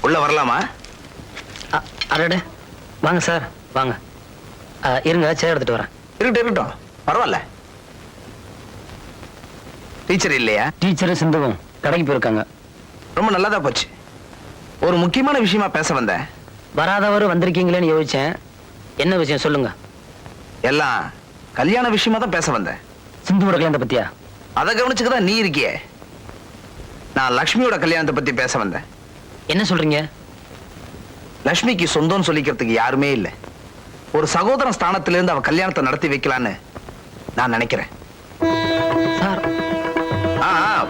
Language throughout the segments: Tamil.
உள்ள வரலாமா? அடடே, வாங்க சார் வாங்க. இருங்க, சேர் எடுத்துட்டு வரேன். இருக்கட்டும், பரவாயில்ல. டீச்சர் இல்லையா? டீச்சரும் சிந்துவும் கடைக்கு போயிருக்காங்க. ரொம்ப நல்லதா போச்சு. ஒரு முக்கியமான விஷயமா பேச வந்தேன். வராதவர் வந்திருக்கீங்களேன்னு யோசிச்சேன். என்ன விஷயம் சொல்லுங்க. எல்லாம் கல்யாண விஷயமா தான் பேச வந்தேன். சிந்துவோட கல்யாணத்தை பத்தியா? அதை கவனிச்சுக்கதான் நீ இருக்கியே. நான் லக்ஷ்மியோட கல்யாணத்தை பத்தி பேச வந்தேன். என்ன சொல்றீங்க? லக்ஷ்மிக்கு சொந்தம்னு சொல்லிக்கிறதுக்கு யாருமே இல்லை. ஒரு சகோதரன் ஸ்தானத்திலிருந்து அவ கல்யாணத்தை நடத்தி வைக்கலான்னு நான் நினைக்கிறேன். சார்,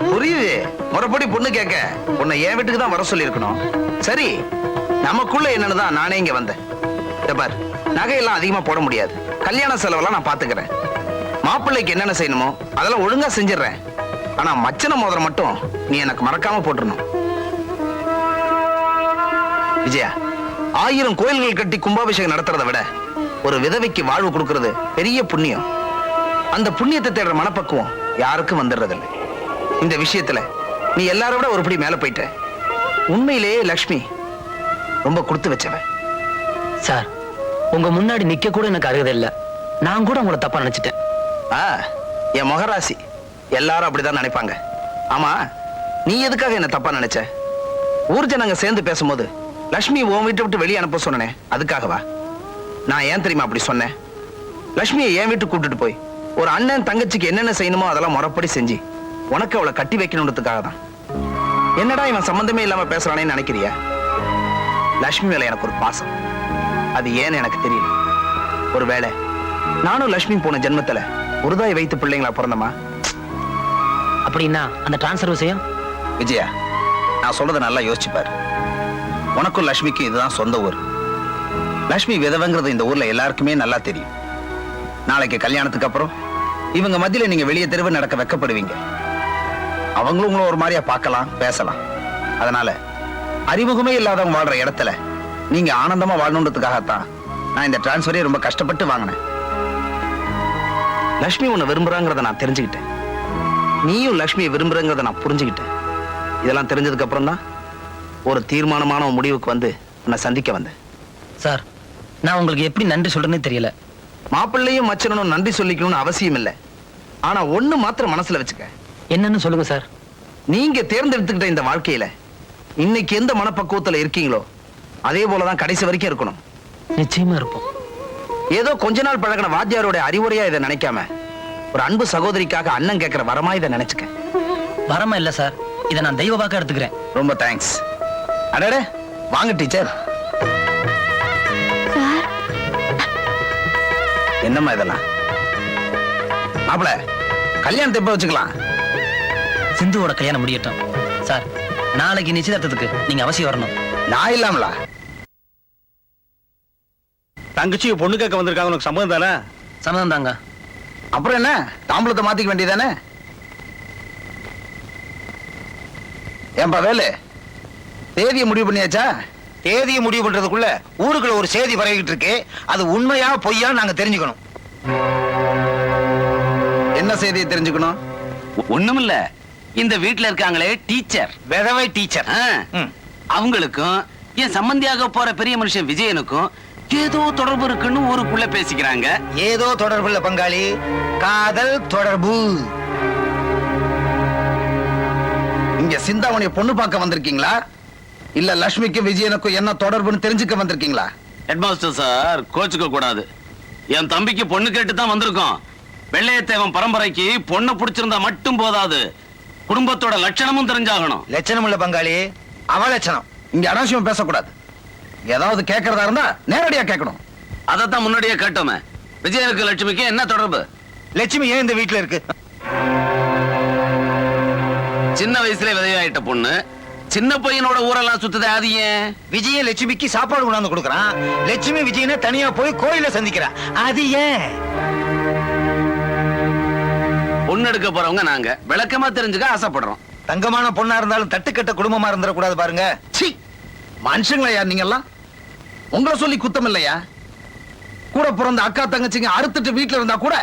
புரியுது. முறைப்படி பொண்ணு கேட்க உன்னை என் வீட்டுக்கு தான் வர சொல்லி இருக்கணும். சரி, நமக்குள்ள என்னன்னுதான் நானே இங்க வந்தேன். பார், நகையெல்லாம் அதிகமா போட முடியாது. கல்யாண செலவெல்லாம் நான் பாத்துக்கிறேன். மாப்பிள்ளைக்கு என்னென்ன செய்யணுமோ அதெல்லாம் ஒழுங்கா செஞ்சிடறேன். ஆனா மச்சன மோதிரம் மட்டும் நீ எனக்கு மறக்காம போட்டுறணும். விஜயா, 1000 கோயில்கள் கட்டி கும்பாபிஷேகம் நடத்துறதை விட ஒரு விதவைக்கு வாழ்வு கொடுக்கிறது பெரிய புண்ணியம். அந்த புண்ணியத்தை தேடுற மனப்பக்குவம் யாருக்கும் வந்துடுறதில்லை. இந்த விஷயத்துல நீ எல்லார விட ஒருபடி மேல போயிட்ட. உண்மையிலேயே லக்ஷ்மி ரொம்ப கொடுத்து வச்சவ. சார், உங்க முன்னாடி நிக்க கூட எனக்கு அருகதை இல்ல. நான் கூட உங்களை தப்பா நினைச்சிட்டேன். என் மகராசி எல்லாரும் அப்படிதான் நினைப்பாங்க. ஆமா, நீ எதுக்காக என்ன தப்பா நினைச்ச? ஊர் ஜனங்க சேர்ந்து பேசும்போது லட்சுமி உன் வீட்டை விட்டு வெளியே அனுப்ப சொன்னேன், அதுக்காகவா? நான் ஏன் தெரியுமா அப்படி சொன்னேன்? லட்சுமியை என் வீட்டுக்கு கூட்டிட்டு போய் ஒரு அண்ணன் தங்கச்சிக்கு என்னென்ன செய்யணுமோ அதெல்லாம் முறைப்படி செஞ்சு உனக்கு அவளை கட்டி வைக்கணுன்றதுக்காக தான். என்னடா இவன் சம்பந்தமே இல்லாம பேசுறானேன்னு நினைக்கிறியா? லட்சுமி மேல எனக்கு ஒரு பாசம். அது ஏன்னு எனக்கு தெரியல. ஒருவேளை நானும் லட்சுமி போன ஜென்மத்துல உருதாய் வைத்து பிள்ளைங்களா பிறந்தமா? அப்படின்னா அந்த டிரான்ஸ்ஃபர் விஷயம்? விஜயா, நான் சொல்றதை நல்லா யோசிச்சுப்பாரு. உனக்கும் லட்சுமிக்கும் இதுதான் சொந்த ஊர். லட்சுமி விதவைங்கிறது இந்த ஊர்ல எல்லாருக்குமே நல்லா தெரியும். நாளைக்கு கல்யாணத்துக்கு அப்புறம் இவங்க மத்தியில நீங்க வெளியே தெருவு நடக்க வெக்கப்படுவீங்க. அவங்களும் உங்களை ஒரு மாதிரியா பார்க்கலாம், பேசலாம். அதனால அறிமுகமே இல்லாதவங்க வாழ்ற இடத்துல நீங்க ஆனந்தமா வாழணுன்றதுக்காகத்தான் நான் இந்த டிரான்ஸ்ஃபரே ரொம்ப கஷ்டப்பட்டு வாங்கினேன். லட்சுமி உன்னை விரும்புறாங்கிறத நான் தெரிஞ்சுக்கிட்டேன். நீயும் லட்சுமியை விரும்புறங்கிறத நான் புரிஞ்சுக்கிட்டேன். இதெல்லாம் தெரிஞ்சதுக்கு அப்புறம் தான் ஒரு தீர்மானமான முடிவுக்கு வந்து உன்னை சந்திக்க வந்தேன். சார், நான் உங்களுக்கு எப்படி நன்றி சொல்றேன்னு தெரியல. மாப்பிள்ளையும் மச்சனும் நன்றி சொல்லிக்கணும்னு அவசியம் இல்லை. ஆனா ஒண்ணு மாத்திரம் மனசுல வச்சுக்க. என்னன்னு சொல்லுங்க சார். நீங்க தேர்ந்தெடுத்துக்கிட்ட இந்த வாழ்க்கையில இன்னைக்கு எந்த மனப்பக்குவத்துல இருக்கீங்களோ அதே போலதான் கடைசி வரைக்கும் இருக்கணும். நிச்சயமா இருப்போம். ஏதோ கொஞ்ச நாள் பழகின வாத்தியாரோட அறிவுரையா இதை நினைக்காம ஒரு அன்பு சகோதரிக்காக அண்ணன் கேட்கிற வரமா இதை நினைச்சுக்க. வரமா இல்ல சார், இதை நான் தெய்வ வாக்கா எடுத்துக்கிறேன். ரொம்ப தேங்க்ஸ். அடடே, வாங்க டீச்சர். என்னம்மா இதெல்லாம்? மாப்பிள, கல்யாணத்தை எப்ப வச்சுக்கலாம்? சிந்துவோட கல்யாணம் முடியட்டும். சார், நாளைக்கு நிச்சயதார்த்தத்துக்கு நீங்க அவசியம் வரணும். நான் இல்லாமலா? தங்கச்சி பொண்ணு கேட்க வந்திருக்காங்க. உனக்கு சம்மதம் தானே? சம்மதம் தாங்க. அப்புறம் என்ன, தாம்பளத்தை மாத்திக்க வேண்டியதானே? ஏன்பா வேலு, தேதியை முடிவு பண்ணியாச்சா? தேதியை முடிவு பண்றதுக்குள்ள ஊருக்குள்ள ஒரு செய்தி பரவிக்கிட்டு இருக்கு. அது உண்மையா பொய்யா நாங்க தெரிஞ்சுக்கணும். என்ன செய்தியை தெரிஞ்சுக்கணும்? ஒண்ணுமில்ல, இந்த வீட்டுல இருக்காங்களே டீச்சர், விதவை டீச்சர், அவங்களுக்கும் என் சம்பந்தியாக போற பெரிய மனுஷன் விஜயனுக்கும் ஏதோ தொடர்பு இருக்குன்னு ஊருக்குள்ள பேசிக்கிறாங்க. ஏதோ தொடர்பு இல்ல பங்காளி, காதல் தொடர்பு. இங்க சிந்தாமணிய பொண்ணு பார்க்க வந்திருக்கீங்களா, இல்ல லட்சுமிக்கும் விஜயனுக்கும் என்ன தொடர்புன்னு தெரிஞ்சுக்க வந்திருக்கீங்களா? ஹெட்மாஸ்டர் சார், கோச்சுக்க கூடாது. என் தம்பிக்கு பொண்ணு கேட்டு தான் வந்திருக்கோம். வெள்ளையத்தேவன் பரம்பரைக்கு பொண்ணு பிடிச்சிருந்தா மட்டும் போதாது, குடும்பத்தோட லட்சணமும் தெரிஞ்சாகணும். லட்சணம் இல்ல பங்காளி, அவலட்சணம். இங்க அனாவசியம் பேசக்கூடாது. ஏதாவது கேட்கறதா இருந்தா நேரடியா கேட்கணும். அதைத்தான் முன்னாடியே கேட்டோமே. விஜயனுக்கு லட்சுமிக்கு என்ன தொடர்பு? லட்சுமி ஏன் இந்த வீட்டுல இருக்கு? சின்ன வயசுல விதையாயிட்ட பொண்ணு சின்ன பையனோட ஊரெல்லாம் சுத்துது. அது ஏன்? விஜய லட்சுமிக்கு சாப்பாடு கொண்டாந்து கொடுக்கறான். லட்சுமி விஜயனை தனியா போய் கோயில சந்திக்கிறான். அது ஏன்? பொண்ணு எடுக்க போறவங்க நாங்க விளக்கமா தெரிஞ்சுக்க ஆசைப்படுறோம். தங்கமான பொண்ணா இருந்தாலும் தட்டுக்கட்ட குடும்பமா இருந்துட கூடாது பாருங்க. சீ, மனுஷங்களா நீங்க எல்லாம்? உங்களை சொல்லி குத்தம் இல்லையா? கூட பிறந்த அக்கா தங்கச்சிங்க அறுத்துட்டு வீட்டுல இருந்தா கூட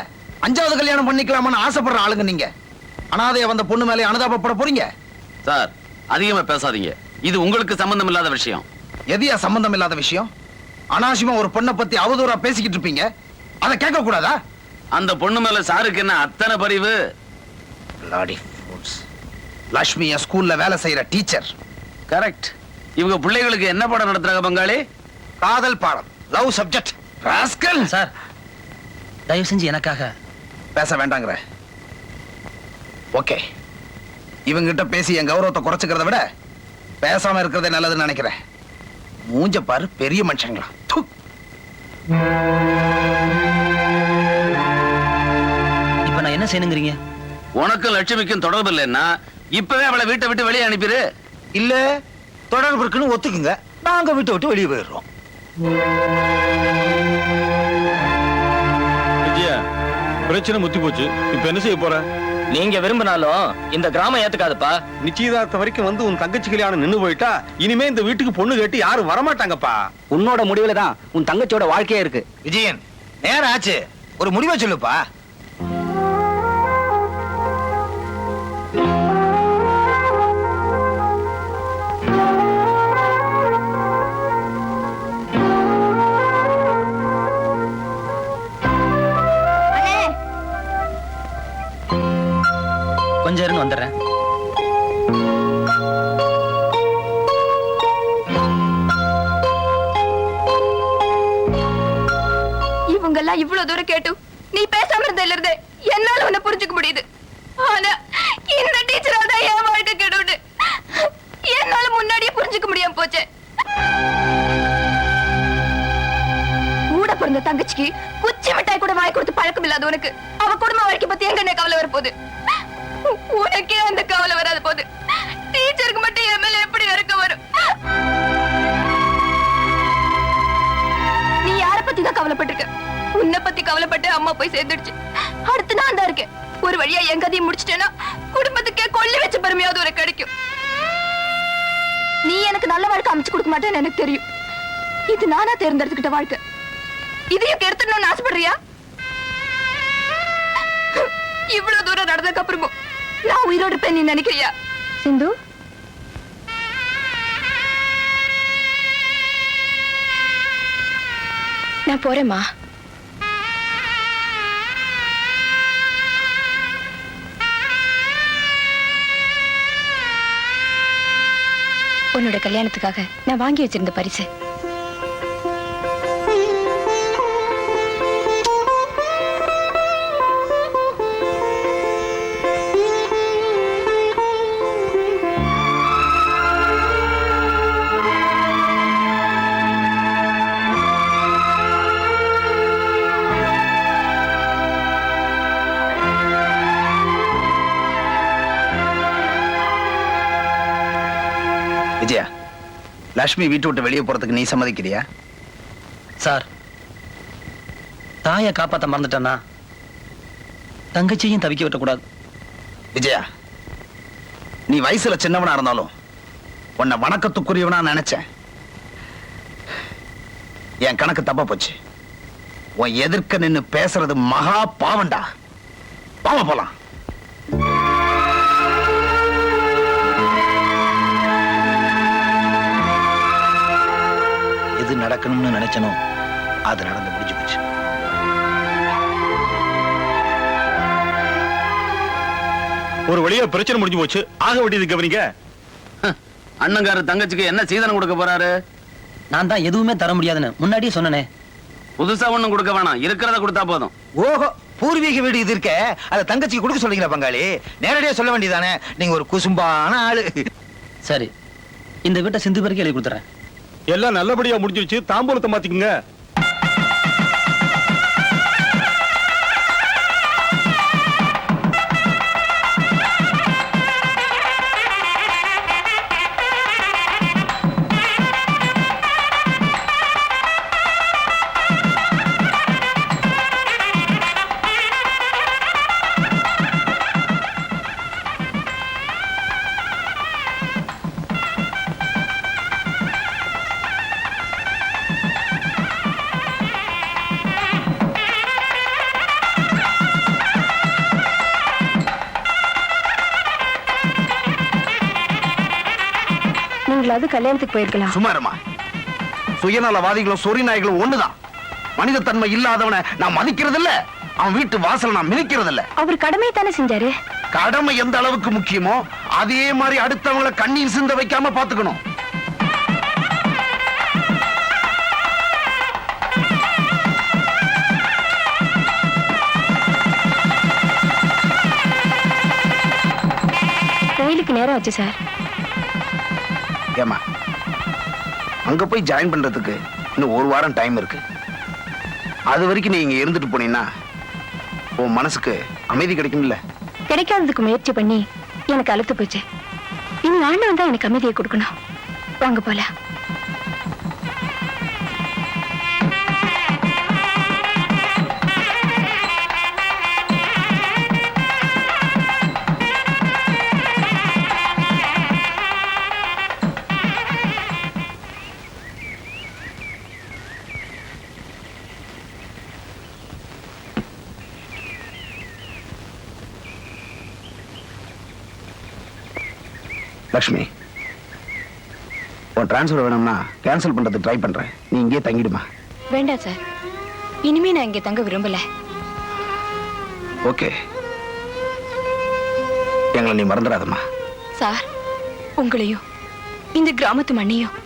5வது கல்யாணம் பண்ணிக்கலாமான்னு ஆசைப்படுற ஆளுங்க நீங்க. அனாதைய வந்த பொண்ணு மேலே அனுதாபப்பட போறீங்க? சார், அதிகமா பேசாதீங்க. இது உங்களுக்கு சம்பந்தம் இல்லாத விஷயம். எதையா சம்பந்தம் இல்லாத விஷயம்? அனாவசியமா ஒரு பொண்ணை பத்தி அவதூறா பேசிக்கிட்டு இருப்பீங்க, அதை கேட்க கூடாதா? அந்த பொண்ணு மேல சாருக்கு என்ன அத்தனை பரிவு? Bloody fools. லட்சுமி என் ஸ்கூல்ல வேலை செய்யற டீச்சர். கரெக்ட். இவங்க பிள்ளைகளுக்கு என்ன பாடம் நடத்துறாங்க பங்காளி? காதல் பாடம், லவ் சப்ஜெக்ட். ராஸ்கல். சார் தயவு செஞ்சு எனக்காக பேச வேண்டாங்கிற. ஓகே, இவங்கிட்ட பேசி என் கௌரவத்தை குறைச்சுக்கிறத விட பேசாம இருக்கிறதே நல்லதுன்னு நினைக்கிறேன். மூஞ்ச பாரு, பெரிய மனுஷங்களா. து. இப்ப நான் என்ன செய்யணுங்கிறீங்க? உனக்கும் லட்சுமிக்கும் தொடர்பு இல்லைன்னா இப்பவே அவளை வீட்டை விட்டு வெளியே அனுப்பிடு. இல்ல தொடர்பு இருக்குன்னு ஒத்துக்குங்க, நாங்க வீட்டை விட்டு வெளியே போயிடுறோம். விஜயா, பிரச்சனை முத்தி போச்சு. இப்ப என்ன செய்ய போற? நீங்க விரும்பினாலும் இந்த கிராமம் ஏத்துக்காதுப்பா. நிச்சயதார்த்தம் வரைக்கும் வந்து உன் தங்கச்சி கல்யாணம் நின்னு போயிட்டா இனிமே இந்த வீட்டுக்கு பொண்ணு கேட்டு யாரும் வரமாட்டாங்கப்பா. உன்னோட முடிவுல தான் உன் தங்கச்சியோட வாழ்க்கையே இருக்கு. விஜயன், நேரம் ஆச்சு, ஒரு முடிவை சொல்லுப்பா. கொஞ்சம் இருங்க, வந்துடுறேன். இவங்க எல்லாம் இவ்வளவு தூரம் கேட்டு நீ பேசாம இருந்ததுல இருந்து என்னால உன்னை புரிஞ்சுக்க முடியுது. ஆனா இந்த டீச்சரால தான் என் வாழ்க்கை கெடுது. என்னால முன்னாடியே புரிஞ்சுக்க முடியாம போச்சு. கூட பிறந்த தங்கச்சிக்கு குச்சி மிட்டாய் கூட வாங்கி கொடுத்து பழக்கம் இல்லாத உனக்கு அவ குடும்ப வாழ்க்கை பத்தி எங்க கவலை வரப்போகுது? உனக்கே அந்த கவலை வராது போது டீச்சருக்கு மட்டும் என் மேல எப்படி இறக்க வரும்? நீ யார பத்தி தான் கவலைப்பட்டிருக்க? உன்னை பத்தி கவலைப்பட்டு அம்மா போய் சேர்ந்துடுச்சு. அடுத்து நான் தான் இருக்கேன். ஒரு வழியா என் கதையை முடிச்சிட்டேன்னா குடும்பத்துக்கே கொள்ளி வச்ச பெருமையாவது ஒரு கிடைக்கும். நீ எனக்கு நல்ல வாழ்க்கை அமைச்சு கொடுக்க மாட்டேன்னு எனக்கு தெரியும். இது நானா தேர்ந்தெடுத்துக்கிட்ட வாழ்க்கை. இதையும் கெடுத்துடணும்னு ஆசைப்படுறியா? இவ்வளவு தூரம் நடந்ததுக்கு அப்புறமும் நான் உயிரோடு இருப்பேன் நீ நினைக்கிறியா? சிந்து, நான் போறேம்மா. உன்னோட கல்யாணத்துக்காக நான் வாங்கி வச்சிருந்த பரிசு. விஜயா, லட்சுமி வீட்டு விட்டு வெளியே போறதுக்கு நீ சம்மதிக்கிறியா? சார், தாயை காப்பாத்த மறந்துட்டேன்னா தங்கச்சியும் தவிக்க விட்டக்கூடாது. விஜயா, நீ வயசுல சின்னவனா இருந்தாலும் உன்னை வணக்கத்துக்குரியவனா நினைச்சேன். என் கணக்கு தப்பா போச்சு. உன் எதிர்க்க நின்னு பேசுறது மகா பாவண்டா. பாவ போலாம். எது நடக்கணும்னு நினைச்சனோ அது நடந்து முடிஞ்சு போச்சு. ஒரு வழியா பிரச்சனை முடிஞ்சு போச்சு. ஆக வேண்டியது கவனிங்க. அண்ணங்காரு தங்கச்சிக்கு என்ன சீதனம் கொடுக்க போறாரு? நான் தான் எதுவுமே தர முடியாதுன்னு முன்னாடியே சொன்னனே. புதுசா ஒண்ணும் கொடுக்க வேணாம், இருக்கிறத கொடுத்தா போதும். ஓஹோ, பூர்வீக வீடு இது இருக்க, அதை தங்கச்சிக்கு கொடுக்க சொல்றீங்களா பங்காளி? நேரடியா சொல்ல வேண்டியதானே, நீங்க ஒரு குசும்பான ஆளு. சரி, இந்த வீட்டை சிந்து பேருக்கு எழுதி கொடுத்துறேன். எல்லாம் நல்லபடியா முடிஞ்சிருச்சு. தாம்பூலத்தை மாத்திக்குங்க. நீங்களாவது கல்யாணத்துக்கு போயிருக்கலாம். சும்மாருமா. சுயநலவாதிகளும் சொறி நாய்களும் ஒண்ணுதான். மனித தன்மை இல்லாதவனை நான் மதிக்கிறது இல்ல, அவன் வீட்டு வாசல நான் மிதிக்கிறது இல்ல. அவர் கடமையை தானே செஞ்சாரு. கடமை எந்த அளவுக்கு முக்கியமோ அதே மாதிரி அடுத்தவங்களை கண்ணீர் சிந்த வைக்காம பாத்துக்கணும். ரயிலுக்கு நேரம் ஆச்சு சார். ஏமா, அங்க போய் ஜாயின் பண்றதுக்கு இன்னும் ஒரு வாரம் டைம் இருக்கு. அது வரைக்கும் நீ இங்க இருந்துட்டு போனீங்கன்னா உன் மனசுக்கு அமைதி கிடைக்கும்ல. கிடைக்காததுக்கு முயற்சி பண்ணி எனக்கு அழுத்து போச்சு. இனி ஆண்டவன் தான் எனக்கு அமைதியை கொடுக்கணும். வாங்க போலாம். லக்ஷ்மி, உன் டிரான்ஸ்ஃபர் வேணும்னா கேன்சல் பண்றதுக்கு ட்ரை பண்றேன். நீ இங்கே தங்கிடுமா. வேண்டாம் சார், இனிமே நான் இங்க தங்க விரும்பல. ஓகே, எங்களை நீ மறந்துடாதம்மா. சார், உங்களையும் இந்த கிராமத்து மண்ணையும்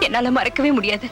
என்னால மறக்கவே முடியாது.